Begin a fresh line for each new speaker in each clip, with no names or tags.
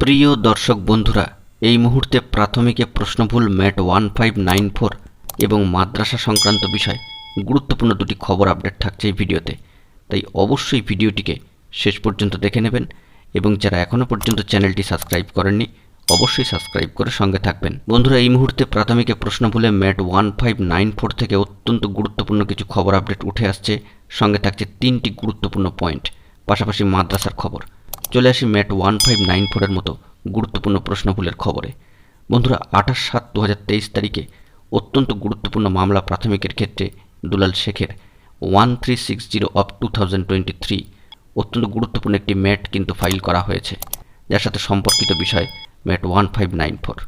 প্রিয় দর্শক বন্ধুরা, এই মুহূর্তে প্রাথমিকে প্রশ্নভুল ম্যাট 1594 এবং মাদ্রাসা সংক্রান্ত বিষয় গুরুত্বপূর্ণ দুটি খবর আপডেট থাকছে এই ভিডিওতে। তাই অবশ্যই ভিডিওটিকে শেষ পর্যন্ত দেখে নেবেন এবং যারা এখনও পর্যন্ত চ্যানেলটি সাবস্ক্রাইব করেননি অবশ্যই সাবস্ক্রাইব করে সঙ্গে থাকবেন। বন্ধুরা, এই মুহূর্তে প্রাথমিকে প্রশ্নভুলে ম্যাট 1594 থেকে অত্যন্ত গুরুত্বপূর্ণ কিছু খবর আপডেট উঠে আসছে। সঙ্গে থাকছে তিনটি গুরুত্বপূর্ণ পয়েন্ট, পাশাপাশি মাদ্রাসার খবর। চলে আসি ম্যাট 1594-এর মতো গুরুত্বপূর্ণ প্রশ্নভুলের খবরে। বন্ধুরা, 28/7/2023 তারিখে অত্যন্ত গুরুত্বপূর্ণ মামলা প্রাথমিকের ক্ষেত্রে দুলাল শেখের 1360/2023 অত্যন্ত গুরুত্বপূর্ণ একটি ম্যাট কিন্তু ফাইল করা হয়েছে, যার সাথে সম্পর্কিত বিষয় ম্যাট 1594।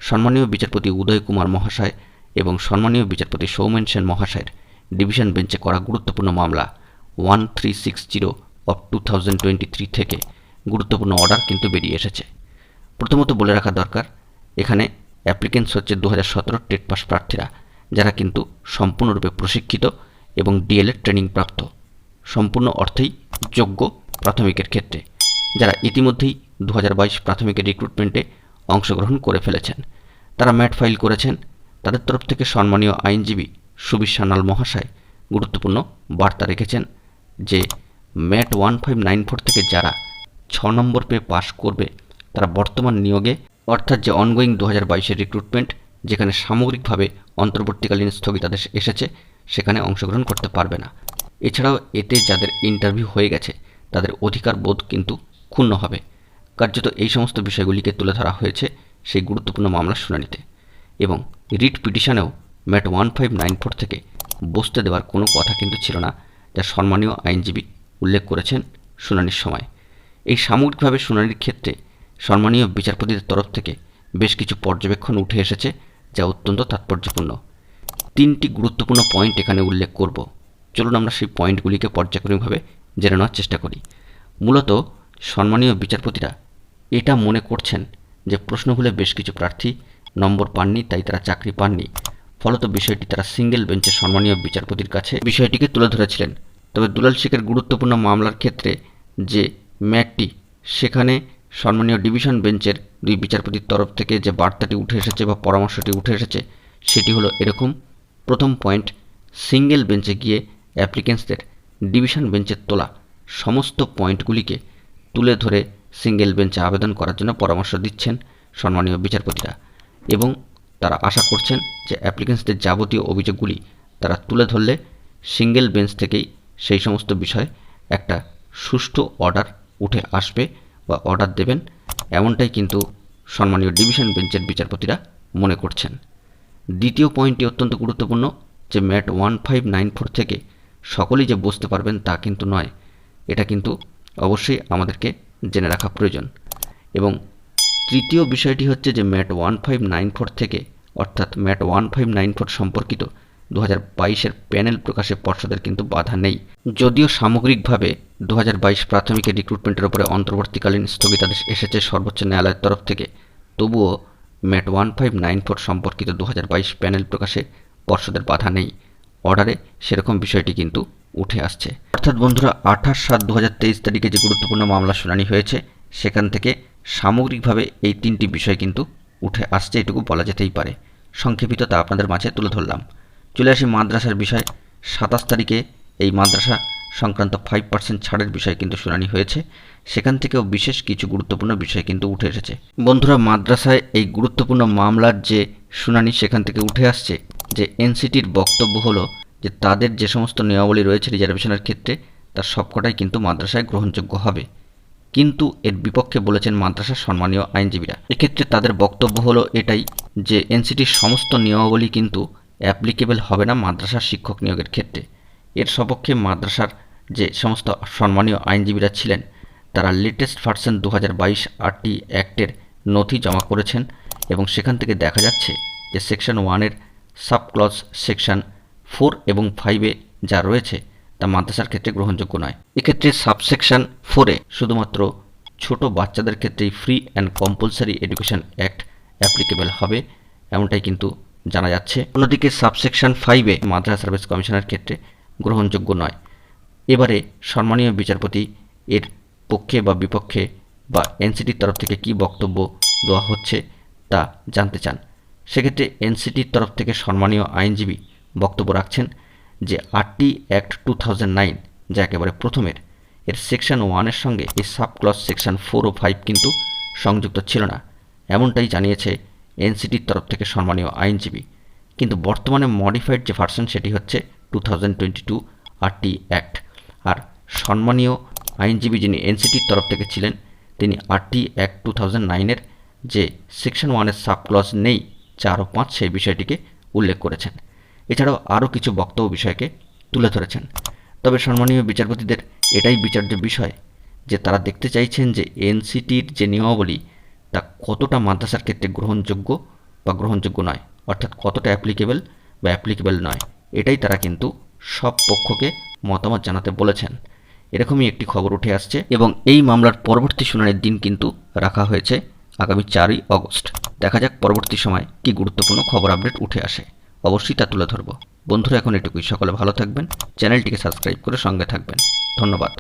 সম্মানীয় বিচারপতি উদয় কুমার মহাশয় এবং সম্মানীয় বিচারপতি সৌমেন সেন মহাশয়ের ডিভিশন বেঞ্চে করা গুরুত্বপূর্ণ মামলা 1360/2023 থেকে গুরুত্বপূর্ণ অর্ডার কিন্তু বেরিয়ে এসেছে। প্রথমত বলে রাখা দরকার, এখানে অ্যাপ্লিকেন্টস হচ্ছে 2017 টেট পাস প্রার্থীরা, যারা কিন্তু সম্পূর্ণরূপে প্রশিক্ষিত এবং ডিএলএড ট্রেনিং প্রাপ্ত, সম্পূর্ণ অর্থেই যোগ্য প্রাথমিকের ক্ষেত্রে, যারা ইতিমধ্যেই 2022 প্রাথমিকের রিক্রুটমেন্টে অংশগ্রহণ করে ফেলেছেন। তারা ম্যাট ফাইল করেছেন। তাদের তরফ থেকে সম্মানীয় আইনজীবী সুবীর সান্যাল মহাশয় গুরুত্বপূর্ণ বার্তা রেখেছেন যে ম্যাট 1594 থেকে যারা 6 নম্বর পেয়ে পাশ করবে তারা বর্তমান নিয়োগে, অর্থাৎ যে অনগোয়িং 2022-এর রিক্রুটমেন্ট, যেখানে সামগ্রিকভাবে অন্তর্বর্তীকালীন স্থগিতাদেশ এসেছে, সেখানে অংশগ্রহণ করতে পারবে না। এছাড়াও এতে যাদের ইন্টারভিউ হয়ে গেছে তাদের অধিকার বোধ কিন্তু ক্ষুণ্ণ হবে। কার্যত এই সমস্ত বিষয়গুলিকে তুলে ধরা হয়েছে সেই গুরুত্বপূর্ণ মামলার শুনানিতে। এবং রিট পিটিশনেও ম্যাট 1594 থেকে বসতে দেওয়ার কোনো কথা কিন্তু ছিল না, যা সম্মানীয় আইনজীবী উল্লেখ করেছেন শুনানির সময়। এই সামগ্রিকভাবে শুনানির ক্ষেত্রে সম্মানীয় বিচারপতিদের তরফ থেকে বেশ কিছু পর্যবেক্ষণ উঠে এসেছে, যা অত্যন্ত তাৎপর্যপূর্ণ। তিনটি গুরুত্বপূর্ণ পয়েন্ট এখানে উল্লেখ করব। চলুন আমরা সেই পয়েন্টগুলিকে পর্যায়ক্রমিকভাবে জেনে নেওয়ার চেষ্টা করি। মূলত সম্মানীয় বিচারপতিরা এটা মনে করছেন যে প্রশ্নভুলে বেশ কিছু প্রার্থী নম্বর পাননি, তাই তারা চাকরি পাননি। ফলত বিষয়টি তারা সিঙ্গেল বেঞ্চে সম্মানীয় বিচারপতির কাছে বিষয়টিকে তুলে ধরেছিলেন। তবে দুলাল শেখের গুরুত্বপূর্ণ মামলার ক্ষেত্রে যে ম্যাটটি, সেখানে সম্মানীয় ডিভিশন বেঞ্চের দুই বিচারপতির তরফ থেকে যে বার্তাটি উঠে এসেছে বা পরামর্শটি উঠে এসেছে, সেটি হলো এরকম। প্রথম পয়েন্ট, সিঙ্গেল বেঞ্চে গিয়ে অ্যাপ্লিকেন্টসদের ডিভিশন বেঞ্চের তোলা সমস্ত পয়েন্টগুলিকে তুলে ধরে সিঙ্গেল বেঞ্চে আবেদন করার জন্য পরামর্শ দিচ্ছেন সম্মানীয় বিচারপতিরা, এবং তারা আশা করছেন যে অ্যাপ্লিকেন্টসদের যাবতীয় অভিযোগগুলি তারা তুলে ধরলে সিঙ্গেল বেঞ্চ থেকেই সেই সমস্ত বিষয়ে একটা সুষ্ঠু অর্ডার উঠে আসবে বা অর্ডার দেবেন, এমনটাই কিন্তু সম্মানীয় ডিভিশন বেঞ্চের বিচারপতিরা মনে করছেন। দ্বিতীয় পয়েন্টটি অত্যন্ত গুরুত্বপূর্ণ, যে ম্যাট 1594 থেকে সকলেই যে বসতে পারবেন তা কিন্তু নয়। এটা কিন্তু অবশ্যই আমাদেরকে জেনে রাখা প্রয়োজন। এবং তৃতীয় বিষয়টি হচ্ছে যে ম্যাট 1594 থেকে, অর্থাৎ ম্যাট 1594 সম্পর্কিত 2022-এর প্যানেল প্রকাশে পর্ষদের কিন্তু বাধা নেই। যদিও সামগ্রিকভাবে 2022 প্রাথমিকের রিক্রুটমেন্টের উপরে অন্তর্বর্তীকালীন স্থগিতাদেশ এসেছে সর্বোচ্চ ন্যায়ালয়ের তরফ থেকে, তবুও ম্যাট 1594 সম্পর্কিত 2022 প্যানেল প্রকাশে পর্ষদের বাধা নেই। অর্ডারে সেরকম বিষয়টি কিন্তু উঠে আসছে। অর্থাৎ বন্ধুরা, 28/7/2023 তারিখে যে গুরুত্বপূর্ণ মামলা শুনানি হয়েছে, সেখান থেকে সামগ্রিকভাবে এই তিনটি বিষয় কিন্তু উঠে আসছে, এটুকু বলা যেতেই পারে। সংক্ষেপিত তা আপনাদের মাঝে তুলে ধরলাম। চলে আসি মাদ্রাসার বিষয়। 27 তারিখে এই মাদ্রাসা সংক্রান্ত 5% ছাড়ের বিষয় কিন্তু শুনানি হয়েছে। সেখান থেকেও বিশেষ কিছু গুরুত্বপূর্ণ বিষয় কিন্তু উঠে এসেছে। বন্ধুরা, মাদ্রাসায় এই গুরুত্বপূর্ণ মামলার যে শুনানি, সেখান থেকে উঠে আসছে যে এনসিটির বক্তব্য হলো যে তাদের যে সমস্ত নিয়মাবলী রয়েছে রিজার্ভেশনের ক্ষেত্রে, তার সবকটাই কিন্তু মাদ্রাসায় গ্রহণযোগ্য হবে। কিন্তু এর বিপক্ষে বলেছেন মাদ্রাসার সম্মানীয় আইনজীবীরা। এক্ষেত্রে তাদের বক্তব্য হলো এটাই যে এনসিটির সমস্ত নিয়মাবলী কিন্তু অ্যাপ্লিকেবল হবে না মাদ্রাসার শিক্ষক নিয়োগের ক্ষেত্রে। এর সপক্ষে মাদ্রাসার যে সমস্ত সম্মানীয় আইনজীবীরা ছিলেন, তারা লেটেস্ট ভার্সন 2022 আরটি অ্যাক্টের নথি জমা করেছেন, এবং সেখান থেকে দেখা যাচ্ছে যে সেকশন 1-এর সাব ক্লজ সেকশন 4 এবং 5-এ যা রয়েছে তা মাদ্রাসার ক্ষেত্রে গ্রহণযোগ্য নয়। এক্ষেত্রে সাবসেকশন 4-এ শুধুমাত্র ছোট বাচ্চাদের ক্ষেত্রেই free and compulsory education act applicable হবে, এমনটাই কিন্তু জানা যাচ্ছে। অন্যদিকে সাবসেকশন 5-এ মাদ্রাসা সার্ভিস কমিশনের ক্ষেত্রে গ্রহণযোগ্য নয়। এবারে সম্মানীয় বিচারপতি এর পক্ষে বা বিপক্ষে বা এনসিটির তরফ থেকে কি বক্তব্য দেওয়া হচ্ছে তা জানতে চান, সেক্ষেত্রে এনসিটির তরফ থেকে সম্মানীয় আইনজীবী বক্তব্য রাখছেন যে আরটি অ্যাক্ট 2009, যা একেবারে প্রথমের, এর সেকশন 1-এর সঙ্গে এই সাব ক্লজ সেকশন 4 ও 5 কিন্তু সংযুক্ত ছিল না, এমনটাই জানিয়েছে এনসিটির তরফ থেকে সম্মানীয় আইনজীবী। কিন্তু বর্তমানে মডিফাইড যে ভার্সন সেটি হচ্ছে 2022 আরটি অ্যাক্ট। আর সম্মানীয় আইনজীবী যিনি এনসিটির তরফ থেকে ছিলেন, তিনি আরটি অ্যাক্ট 2009-এর যে সেকশন 1-এর সাব ক্লজ নেই 4 ও 5 সেই বিষয়টিকে উল্লেখ করেছেন। এছাড়াও আরও কিছু বক্তব্য বিষয়কে তুলে ধরেছেন। তবে সম্মানীয় বিচারপতিদের এটাই বিচার্য বিষয় যে তারা দেখতে চাইছেন যে এনসিটির যে নিয়মাবলী তা কতটা মাদ্রাসার ক্ষেত্রে গ্রহণযোগ্য বা গ্রহণযোগ্য নয়, অর্থাৎ কতটা অ্যাপ্লিকেবল বা অ্যাপ্লিকেবল নয়, এটাই তারা কিন্তু সব পক্ষকে মতামত জানাতে বলেছেন। এরকমই একটি খবর উঠে আসছে এবং এই মামলার পরবর্তী শুনানির দিন কিন্তু রাখা হয়েছে আগামী 4ই অগস্ট। দেখা যাক পরবর্তী সময় কি গুরুত্বপূর্ণ খবর আপডেট উঠে আসে, অবশ্যই তা তুলে ধরব। বন্ধুরা, এখন এটুকুই। সকলে ভালো থাকবেন, চ্যানেলটিকে সাবস্ক্রাইব করে সঙ্গে থাকবেন। ধন্যবাদ।